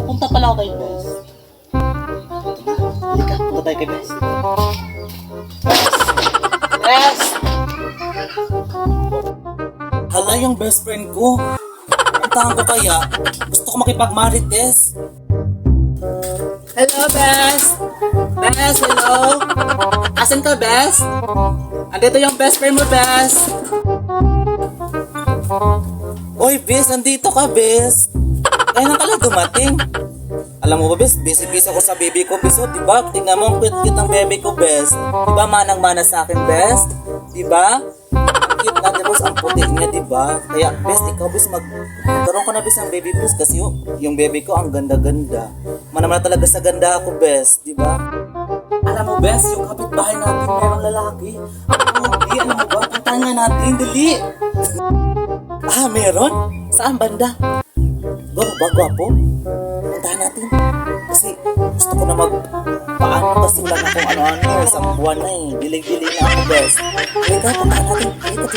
Punta pala ako kay Bes. Halika, punta tayo kay Bes. Bes! Hala, yung best friend ko. Puntahan ko kaya. Gusto ko makipag-marites. Hello, Bes! Bes, hello! Asan ka, Bes? Andito yung best friend mo, Bes! Oy, Bes, nandito ka, Bes! Kaya na kala dumating. Alam mo ba, Bes, busy-busy ako sa baby ko, Bes. O, diba? Tingnan mo ang cute-cute ng baby ko, Bes. Diba, manang-mana sa akin, Bes? Diba? Ang cute natin, Bes. Ang puti niya, diba? Kaya, Bes, ikaw, Bes, magkaroon ka na, Bes, ng baby, Bes. Kasi yung baby ko, ang ganda-ganda. Manamana talaga sa ganda ako, Bes. Diba? Alam mo, Bes, yung kapitbahay natin, mayroong lalaki. Hindi, alam mo ba? Puntahan nga natin, dali. Ah, meron? Saan banda? Gwapo? Puntahan natin. Kasi gusto ko na magpaano kasi wala na kung ano-ano. Isang buwan na eh. Dilig-dilig na ako, Bes. Halika, puntahan natin. Halika,